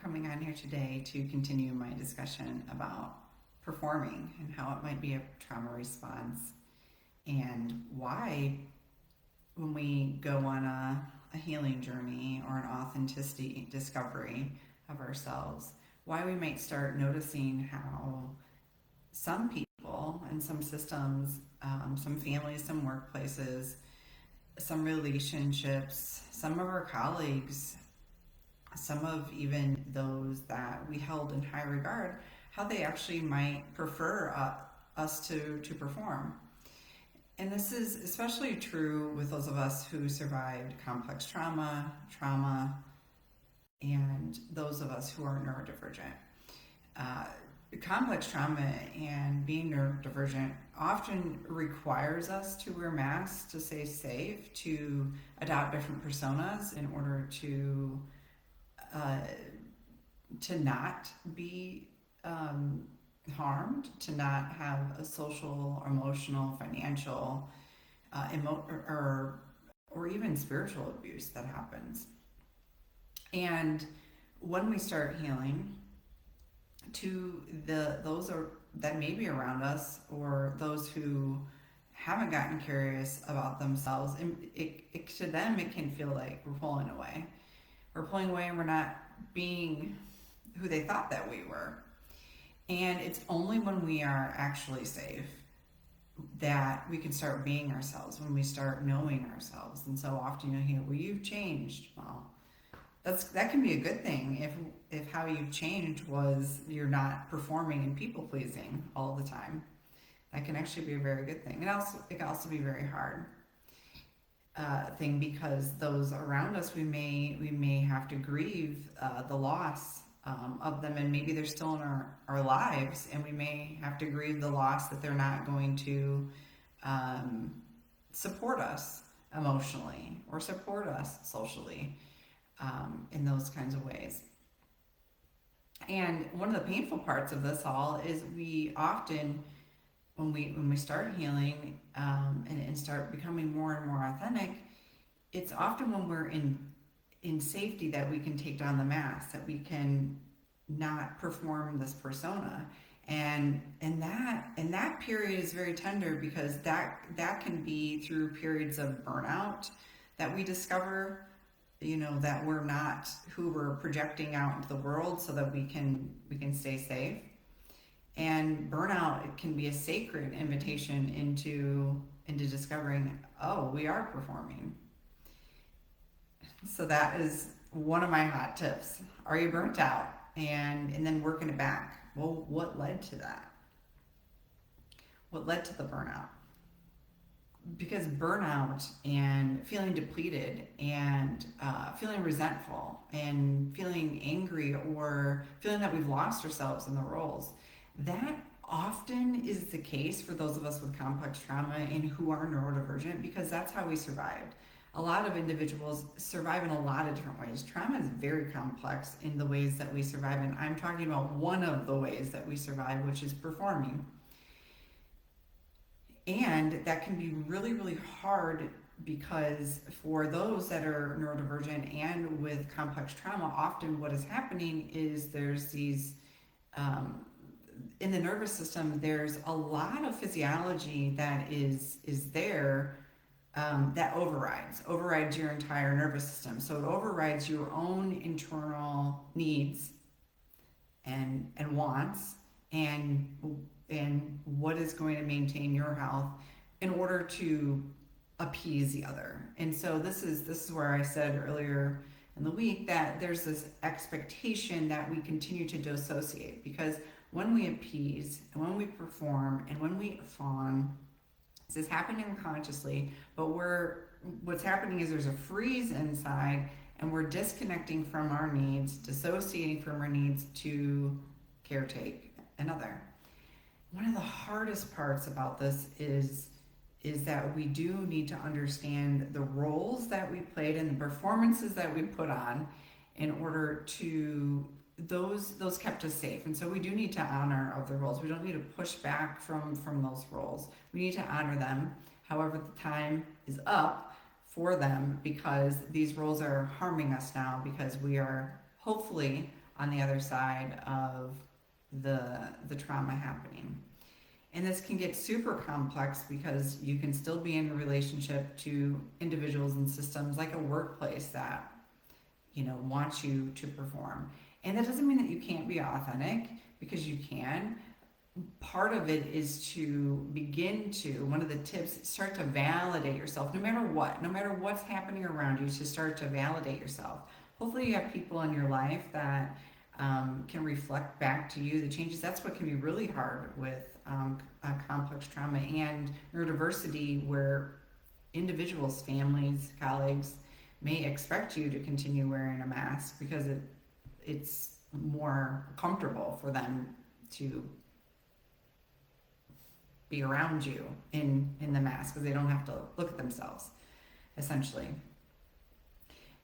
coming on here today to continue my discussion about performing and how it might be a trauma response and why, when we go on a healing journey or an authenticity discovery of ourselves, why we might start noticing how some people and some systems, some families, some workplaces, some relationships, some of our colleagues, some of even those that we held in high regard, how they actually might prefer us to perform. And this is especially true with those of us who survived complex trauma, and those of us who are neurodivergent. Uh, Complex trauma and being neurodivergent often requires us to wear masks to stay safe, to adopt different personas in order uh, to not be harmed, to not have a social, emotional, financial, or even spiritual abuse that happens. And when we start healing, to those that may be around us or those who haven't gotten curious about themselves, and to them it can feel like we're pulling away. We're pulling away and we're not being who they thought that we were. And it's only when we are actually safe that we can start being ourselves, when we start knowing ourselves. And so often you'll hear, well, you've changed. Well, that can be a good thing if how you've changed was you're not performing and people pleasing all the time. That can actually be a very good thing. It can also be very hard thing, because those around us, we may have to grieve the loss of them, and maybe they're still in our lives, and we may have to grieve the loss that they're not going to support us emotionally or support us socially in those kinds of ways. And one of the painful parts of this all is we often, when we start healing and start becoming more and more authentic, it's often when we're in safety that we can take down the mask, that we can not perform this persona. And that period is very tender, because that can be through periods of burnout that we discover, that we're not who we're projecting out into the world so that we can stay safe. And burnout, it can be a sacred invitation into discovering, oh, we are performing. So that is one of my hot tips. Are you burnt out? And then working it back. Well, what led to that? What led to the burnout? Because burnout and feeling depleted and feeling resentful and feeling angry or feeling that we've lost ourselves in the roles, that often is the case for those of us with complex trauma and who are neurodivergent, because that's how we survived. A lot of individuals survive in a lot of different ways. Trauma is very complex in the ways that we survive, and I'm talking about one of the ways that we survive, which is performing. And that can be really, really hard, because for those that are neurodivergent and with complex trauma, often what is happening is there's these, in the nervous system, there's a lot of physiology that is there that overrides your entire nervous system. So it overrides your own internal needs and wants and what is going to maintain your health in order to appease the other. And so this is where I said earlier in the week that there's this expectation that we continue to dissociate, because when we appease and when we perform and when we fawn, this is happening unconsciously, but what's happening is there's a freeze inside, and we're disconnecting from our needs, dissociating from our needs to caretake another. One of the hardest parts about this is that we do need to understand the roles that we played and the performances that we put on in order to those kept us safe. And so we do need to honor of the roles. We don't need to push back from those roles. We need to honor them. However, the time is up for them, because these roles are harming us now, because we are hopefully on the other side of the trauma happening. And this can get super complex because you can still be in a relationship to individuals and systems like a workplace that, wants you to perform. And that doesn't mean that you can't be authentic, because you can. Part of it is to begin to, one of the tips, start to validate yourself no matter what's happening around you, to start to validate yourself. Hopefully you have people in your life that can reflect back to you the changes. That's what can be really hard with complex trauma and neurodiversity, where individuals, families, colleagues may expect you to continue wearing a mask because it's more comfortable for them to be around you in the mask, because they don't have to look at themselves, essentially.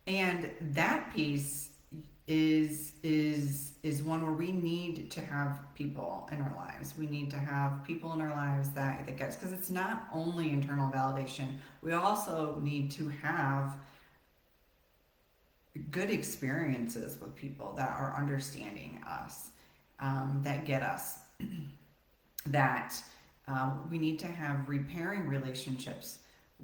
And that piece is one where we need to have people in our lives. We need to have people in our lives that gets, because it's not only internal validation. We also need to have good experiences with people that are understanding us, that get us, that we need to have repairing relationships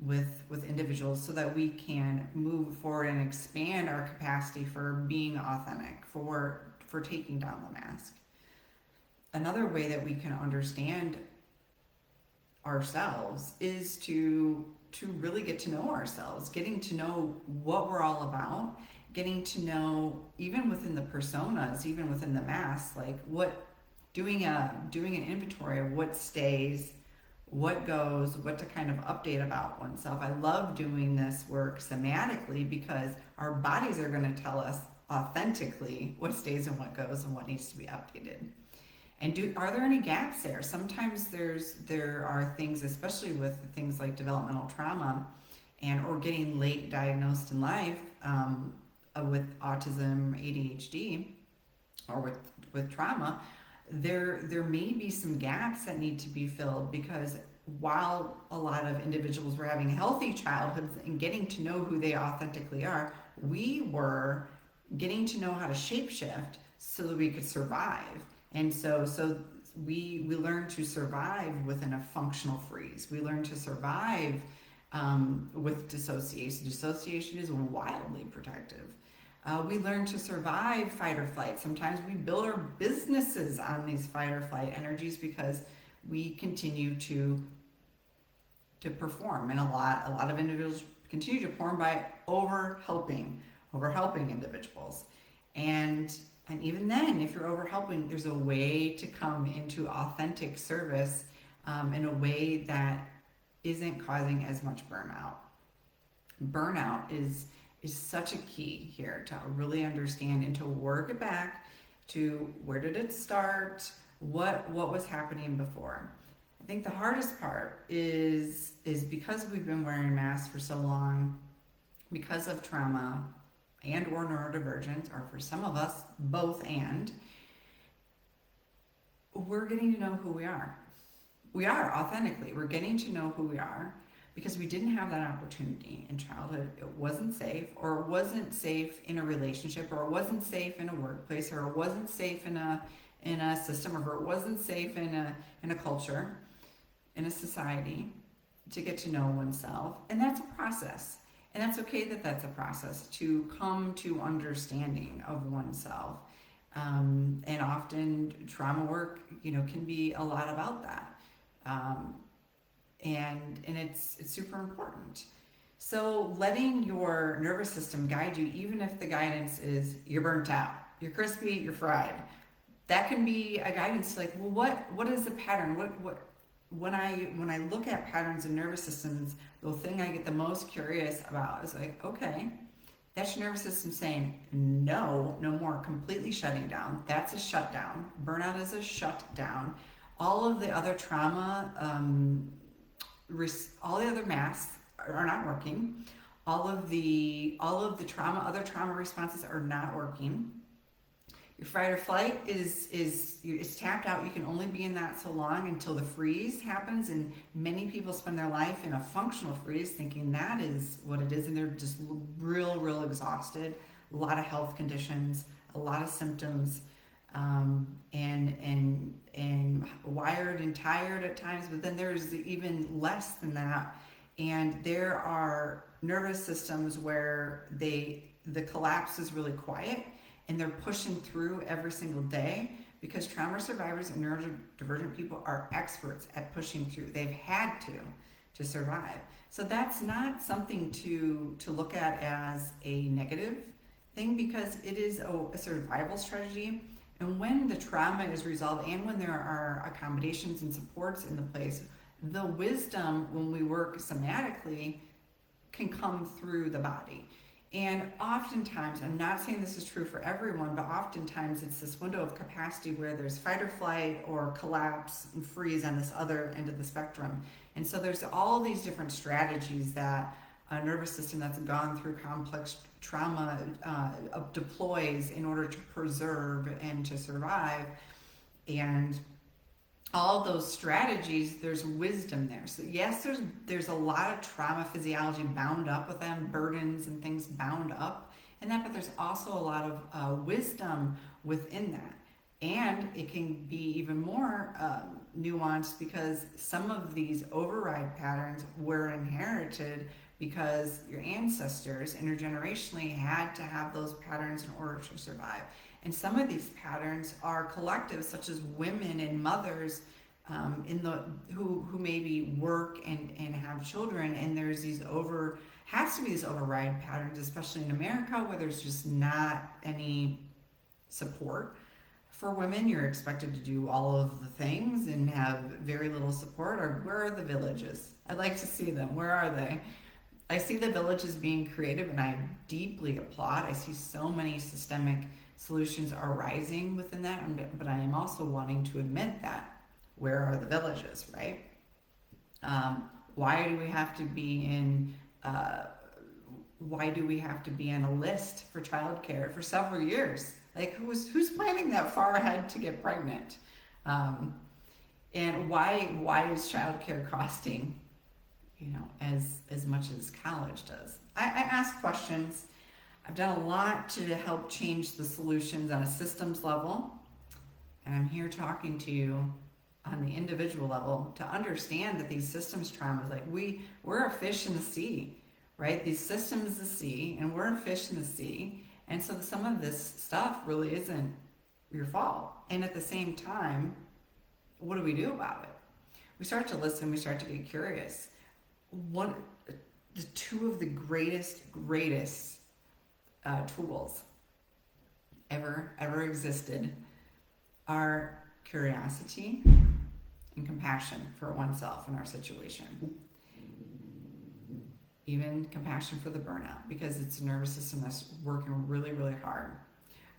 with individuals, so that we can move forward and expand our capacity for being authentic, for taking down the mask. Another way that we can understand ourselves is to really get to know ourselves, getting to know what we're all about, getting to know, even within the personas, even within the mask, like doing an inventory of what stays, what goes, what to kind of update about oneself. I love doing this work somatically, because our bodies are going to tell us authentically what stays and what goes and what needs to be updated. And are there any gaps there? Sometimes there are things, especially with things like developmental trauma or getting late diagnosed in life, with autism, ADHD, or with trauma. There may be some gaps that need to be filled, because while a lot of individuals were having healthy childhoods and getting to know who they authentically are, we were getting to know how to shapeshift so that we could survive. And so we learn to survive within a functional freeze. We learn to survive with dissociation. Dissociation is wildly protective. We learn to survive fight or flight. Sometimes we build our businesses on these fight or flight energies, because we continue to perform. And a lot of individuals continue to perform by over helping individuals. And even then, if you're over helping, there's a way to come into authentic service in a way that isn't causing as much burnout. Burnout is such a key here to really understand and to work it back to where did it start, what was happening before. I think the hardest part is because we've been wearing masks for so long, because of trauma and or neurodivergence, or for some of us both, and we're getting to know who we are. We are authentically, we're getting to know who we are, because we didn't have that opportunity in childhood. It wasn't safe, or it wasn't safe in a relationship, or it wasn't safe in a workplace, or it wasn't safe in a system, or it wasn't safe in a culture, in a society, to get to know oneself. And that's a process. And that's okay that that's a process, to come to understanding of oneself. And often trauma work, can be a lot about that. And it's super important. So letting your nervous system guide you, even if the guidance is you're burnt out, you're crispy, you're fried, that can be a guidance like, well, what is the pattern? When I look at patterns in nervous systems, the thing I get the most curious about is like, okay, that's your nervous system saying no more, completely shutting down. That's a shutdown. Burnout is a shutdown. All of the other trauma, all the other masks are not working. All of the trauma, other trauma responses are not working. Your fight or flight is tapped out. You can only be in that so long until the freeze happens, and many people spend their life in a functional freeze thinking that is what it is, and they're just real exhausted. A lot of health conditions, a lot of symptoms, and wired and tired at times, but then there's even less than that. And there are nervous systems where the collapse is really quiet and they're pushing through every single day, because trauma survivors and neurodivergent people are experts at pushing through. They've had to survive. So that's not something to look at as a negative thing, because it is a survival strategy. And when the trauma is resolved and when there are accommodations and supports in the place, the wisdom when we work somatically can come through the body. And oftentimes, I'm not saying this is true for everyone, but oftentimes it's this window of capacity where there's fight or flight or collapse and freeze on this other end of the spectrum. And so there's all these different strategies that a nervous system that's gone through complex trauma deploys in order to preserve and to survive. And all those strategies, there's wisdom there. So yes, there's a lot of trauma physiology bound up with them, burdens and things bound up in that, but there's also a lot of wisdom within that. And it can be even more nuanced, because some of these override patterns were inherited because your ancestors intergenerationally had to have those patterns in order to survive. And some of these patterns are collective, such as women and mothers who maybe work and have children, and there's has to be these override patterns, especially in America, where there's just not any support for women. You're expected to do all of the things and have very little support. Or where are the villages? I'd like to see them. Where are they? I see the villages being creative, and I deeply applaud. I see so many systemic solutions are rising within that, but I am also wanting to admit that. Where are the villages, right? Why do we have to be in a list for childcare for several years? Like, who's planning that far ahead to get pregnant? And why is childcare costing, as much as college does? I ask questions. I've done a lot to help change the solutions on a systems level, and I'm here talking to you on the individual level to understand that these systems traumas, like we're a fish in the sea, right? These systems the sea, and we're a fish in the sea, and so some of this stuff really isn't your fault. And at the same time, what do we do about it? We start to listen, we start to get curious. The two of the greatest tools ever existed are curiosity and compassion for oneself in our situation. Even compassion for the burnout, because it's a nervous system that's working really, really hard.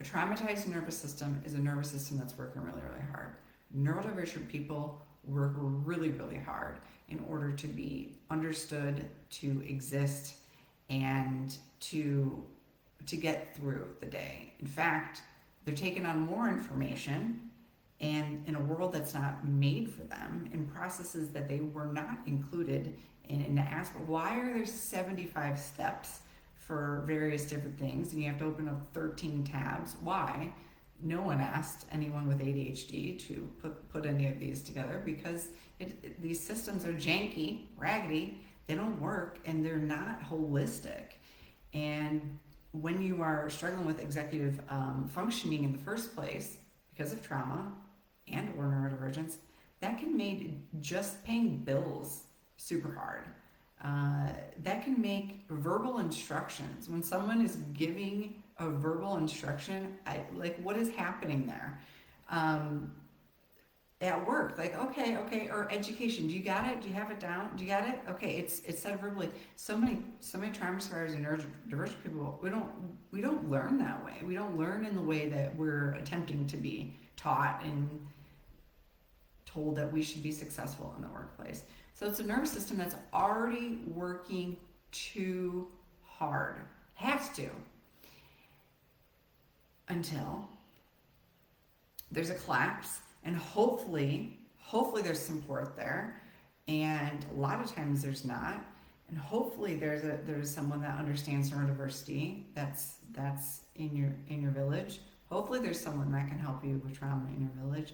A traumatized nervous system is a nervous system that's working really, really hard. Neurodivergent people work really, really hard in order to be understood, to exist, and to get through the day. In fact, they're taking on more information, and in a world that's not made for them, in processes that they were not included in. Ask, why are there 75 steps for various different things, and you have to open up 13 tabs? Why? No one asked anyone with ADHD to put any of these together, because these systems are janky, raggedy, they don't work, and they're not holistic. And when you are struggling with executive functioning in the first place because of trauma and or neurodivergence, that can make just paying bills super hard. That can make verbal instructions, when someone is giving a verbal instruction, what is happening there? At work, okay, or education, do you got it? Do you have it down? Do you got it? Okay, it's said verbally. So many trauma survivors and neurodivergent people, we don't learn that way. We don't learn in the way that we're attempting to be taught and told that we should be successful in the workplace. So it's a nervous system that's already working too hard. Has to. Until there's a collapse, and hopefully there's support there, and a lot of times there's not, and hopefully there's someone that understands neurodiversity that's in your village, hopefully there's someone that can help you with trauma in your village.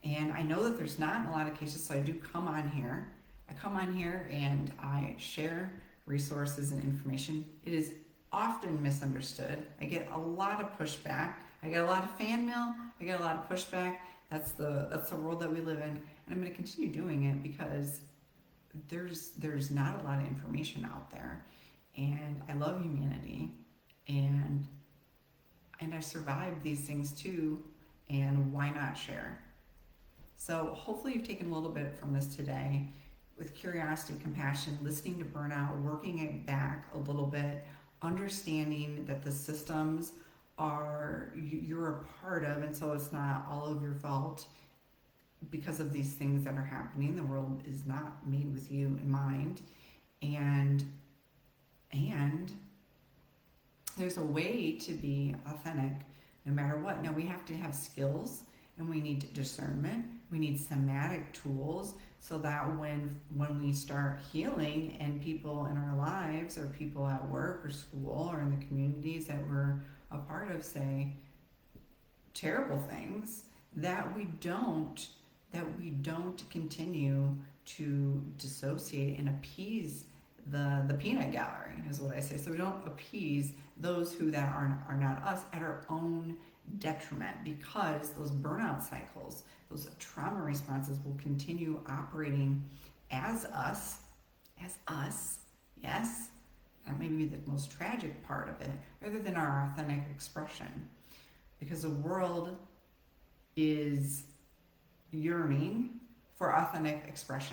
And I know that there's not in a lot of cases, so I do come on here. I come on here and I share resources and information. It is often misunderstood. I get a lot of pushback. I get a lot of fan mail. I get a lot of pushback. That's the world that we live in, and I'm going to continue doing it because there's not a lot of information out there, and I love humanity, and I survived these things too, and why not share? So hopefully you've taken a little bit from this today with curiosity, compassion, listening to burnout, working it back a little bit, understanding that the systems you're a part of, and so it's not all of your fault because of these things that are happening. The world is not made with you in mind, and there's a way to be authentic no matter what. Now we have to have skills, and we need discernment. We need somatic tools so that when we start healing and people in our lives or people at work or school or in the communities that we're a part of say terrible things, that we don't continue to dissociate and appease the peanut gallery is what I say. So we don't appease those who that are not us at our own detriment, because those burnout cycles, those trauma responses will continue operating as us, yes. That may be the most tragic part of it, rather than our authentic expression. Because the world is yearning for authentic expression.